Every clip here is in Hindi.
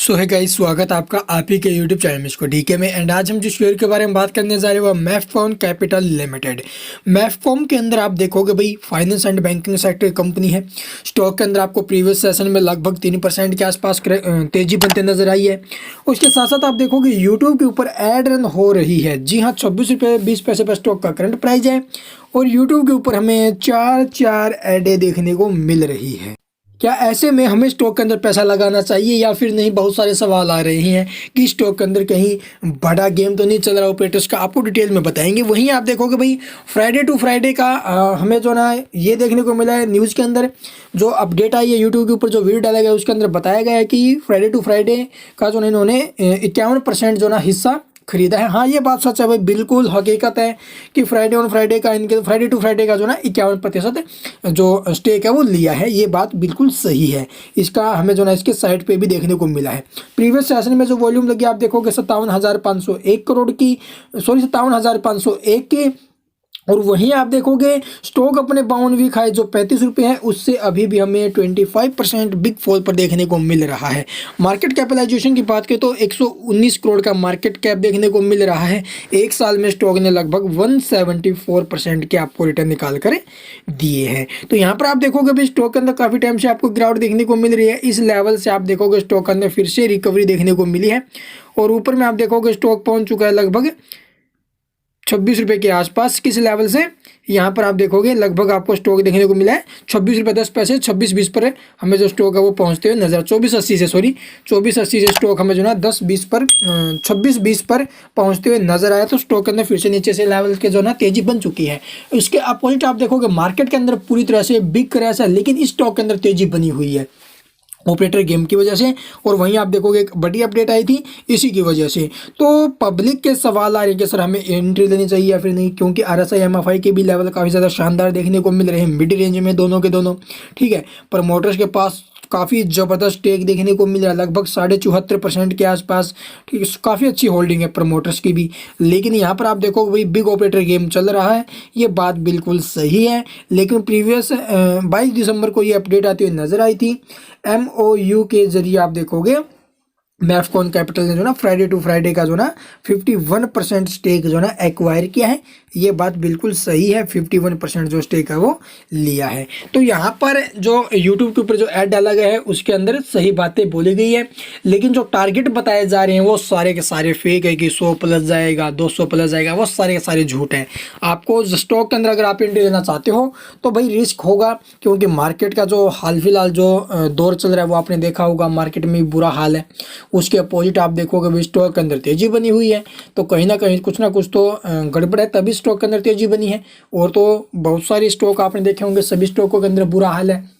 सो है गाइस, स्वागत है आपका आप ही के यूट्यूब चैनल में इसको डीके में। एंड आज हम जिस शेयर के बारे में बात करने जा रहे हैं वो मैफकॉन कैपिटल लिमिटेड। मैफकॉन के अंदर आप देखोगे भाई finance and banking sector company है। स्टॉक के अंदर आपको प्रीवियस सेशन में लगभग 3% के आसपास तेजी बनते नजर आई है। उसके साथ साथ आप देखोगे यूट्यूब के ऊपर एड रन हो रही है। जी हाँ, 26 रुपये 20 पैसे पर स्टॉक का करंट प्राइस है और यूट्यूब के ऊपर हमें चार एडें देखने को मिल रही है। क्या ऐसे में हमें स्टॉक के अंदर पैसा लगाना चाहिए या फिर नहीं? बहुत सारे सवाल आ रहे हैं कि स्टॉक के अंदर कहीं बड़ा गेम तो नहीं चल रहा ऑपरेटर्स का। आपको डिटेल में बताएंगे। वहीं आप देखोगे भाई फ्राइडे टू फ्राइडे का हमें जो ना ये देखने को मिला है न्यूज़ के अंदर जो अपडेट आई है यूट्यूब के ऊपर जो वीडियो डाला गया उसके अंदर बताया गया है कि फ्राइडे टू फ्राइडे का जो इन्होंने 51% जो ना हिस्सा खरीदा है। हाँ, ये बात सच है भाई, बिल्कुल हकीकत है कि फ्राइडे ऑन फ्राइडे का इनके फ्राइडे टू फ्राइडे का जो ना 51% जो स्टेक है वो लिया है। ये बात बिल्कुल सही है। इसका हमें जो ना इसके साइट पे भी देखने को मिला है। प्रीवियस सेशन में जो वॉल्यूम लगी आप देखोगे 57,501 करोड़ की, सॉरी 57,501 की। और वहीं आप देखोगे स्टॉक अपने 52वीं खाए जो 35 रुपये है उससे अभी भी हमें 25% बिग फॉल पर देखने को मिल रहा है। मार्केट कैपिटलाइजेशन की बात करें तो 119 करोड़ का मार्केट कैप देखने को मिल रहा है। एक साल में स्टॉक ने लगभग 174% के आपको रिटर्न निकाल कर दिए हैं। तो यहाँ पर आप देखोगे भी स्टॉक के अंदर काफ़ी टाइम से आपको गिरावट देखने को मिल रही है। इस लेवल से आप देखोगे स्टॉक के अंदर फिर से रिकवरी देखने को मिली है और ऊपर में आप देखोगे स्टॉक पहुँच चुका है लगभग 26 रुपये के आसपास। किस लेवल से? यहाँ पर आप देखोगे लगभग आपको स्टॉक देखने को मिला है 26 रुपये 10 पैसे 26-20 पर हमें जो स्टॉक है वो पहुँचते हुए नजर 24.80 से स्टॉक हमें जो ना 10-20 पर 26-20 पर पहुँचते हुए नजर आया। तो स्टॉक के अंदर फिर से नीचे से लेवल के जो ना तेजी बन चुकी है। इसके अपोजिट आप देखोगे मार्केट के अंदर पूरी तरह से बिक क्रैश है, लेकिन इस स्टॉक के अंदर तेजी बनी हुई है ऑपरेटर गेम की वजह से। और वहीं आप देखोगे एक बड़ी अपडेट आई थी इसी की वजह से। तो पब्लिक के सवाल आ रहे हैं कि सर हमें एंट्री लेनी चाहिए या फिर नहीं, क्योंकि RSI MFI के भी लेवल काफ़ी ज़्यादा शानदार देखने को मिल रहे हैं मिड रेंज में दोनों के दोनों। ठीक है, प्रमोटर्स के पास काफ़ी ज़बरदस्त टेक देखने को मिल रहा है लगभग 74.5% के आसपास। ठीक है, काफ़ी अच्छी होल्डिंग है प्रमोटर्स की भी। लेकिन यहाँ पर आप देखो भाई बिग ऑपरेटर गेम चल रहा है, ये बात बिल्कुल सही है। लेकिन प्रीवियस 22 दिसंबर को ये अपडेट आती हुई नज़र आई थी। MOU के जरिए आप देखोगे मैफकॉन कैपिटल ने जो ना फ्राइडे टू फ्राइडे का जो ना 51% स्टेक जो ना एक्वायर किया है। ये बात बिल्कुल सही है, 51% जो स्टेक है वो लिया है। तो यहाँ पर जो यूट्यूब के ऊपर जो ऐड डाला गया है उसके अंदर सही बातें बोली गई है, लेकिन जो टारगेट बताए जा रहे हैं वो सारे के सारे फेक है कि 100 प्लस जाएगा 200 प्लस जाएगा, वो सारे के सारे झूठ हैं। आपको स्टॉक के अंदर अगर आप एंट्री लेना चाहते हो तो भाई रिस्क होगा, क्योंकि मार्केट का जो हाल फिलहाल जो दौर चल रहा है वो आपने देखा होगा, मार्केट में भी बुरा हाल है। उसके अपोजिट आप देखोगे भी स्टॉक के अंदर तेजी बनी हुई है, तो कहीं ना कहीं कुछ ना कुछ तो गड़बड़ है, तभी स्टॉक के अंदर तेजी बनी है। और तो बहुत सारे स्टॉक आपने देखे होंगे, सभी स्टॉकों के अंदर बुरा हाल है,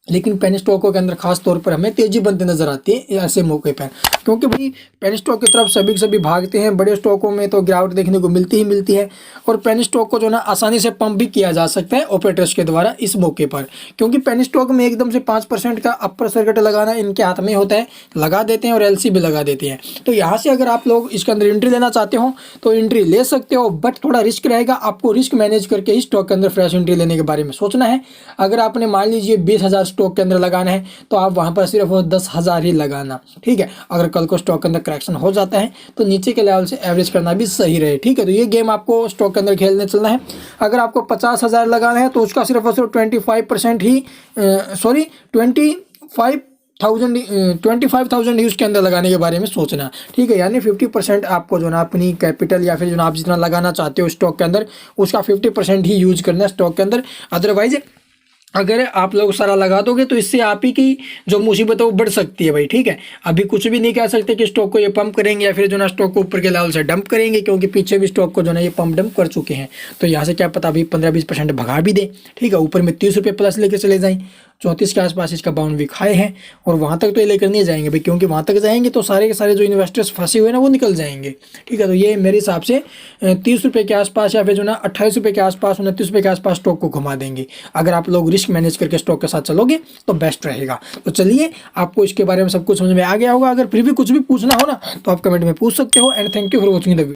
लेकिन पेनी स्टॉकों के अंदर खास तौर पर हमें तेजी बनते नजर आती है ऐसे मौके पर, क्योंकि भाई पेनी स्टॉक की तरफ सभी के सभी भागते हैं। बड़े स्टॉकों में तो गिरावट देखने को मिलती ही मिलती है और पेनी स्टॉक को जो ना आसानी से पंप भी किया जा सकता है ऑपरेटर्स के द्वारा इस मौके पर, क्योंकि पेनी स्टॉक में एकदम से 5% का अपर सर्किट लगाना इनके हाथ में होता है, लगा देते हैं और LC भी लगा देते हैं। तो यहाँ से अगर आप लोग इसके अंदर एंट्री लेना चाहते हो तो एंट्री ले सकते हो, बट थोड़ा रिस्क रहेगा। आपको रिस्क मैनेज करके ही स्टॉक के अंदर फ्रेश एंट्री लेने के बारे में सोचना है। अगर आपने मान लीजिए 20,000 स्टॉक के अंदर लगाना है तो आप वहां पर सिर्फ 10,000 ही लगाना। ठीक है, अगर कल को स्टॉक के अंदर करेक्शन हो जाता है तो नीचे के लेवल से एवरेज करना भी सही रहे। ठीक है, तो ये गेम आपको स्टॉक के अंदर खेलने चलना है। अगर आपको 50,000 लगाना है तो उसका सिर्फ और सिर्फ 25% ही 25,000 ही उसके अंदर लगाने के बारे में सोचना। ठीक है, यानी 50% आपको जो ना अपनी कैपिटल या फिर जो ना आप जितना लगाना चाहते हो स्टॉक के अंदर उसका 50% ही यूज करना है स्टॉक के अंदर। अदरवाइज अगर आप लोग सारा लगा दोगे तो इससे आप ही की जो मुसीबत है वो बढ़ सकती है भाई। ठीक है, अभी कुछ भी नहीं कह सकते कि स्टॉक को ये पंप करेंगे या फिर जो ना स्टॉक को ऊपर के लेवल से डंप करेंगे, क्योंकि पीछे भी स्टॉक को जो ना ये पंप डंप कर चुके हैं। तो यहाँ से क्या पता अभी 15-20% भगा भी दे। ठीक है, ऊपर में 30 रुपये प्लस लेकर चले जाएं, 34 के आसपास इसका 52वीं खाए हैं और वहाँ तक तो ये लेकर नहीं जाएंगे भाई, क्योंकि वहाँ तक जाएंगे तो सारे के सारे जो इन्वेस्टर्स फंसे हुए ना वो निकल जाएंगे। ठीक है, तो ये मेरे हिसाब से 30 रुपये के आसपास या फिर जो ना 28 रुपये के आसपास 29 रुपये के आसपास स्टॉक को घुमा देंगे। अगर आप लोग रिस्क मैनेज करके स्टॉक के साथ चलोगे तो बेस्ट रहेगा। तो चलिए, आपको इसके बारे में सब कुछ समझ में आ गया होगा। अगर फिर भी कुछ भी पूछना हो ना तो आप कमेंट में पूछ सकते हो। And thank you for watching the video.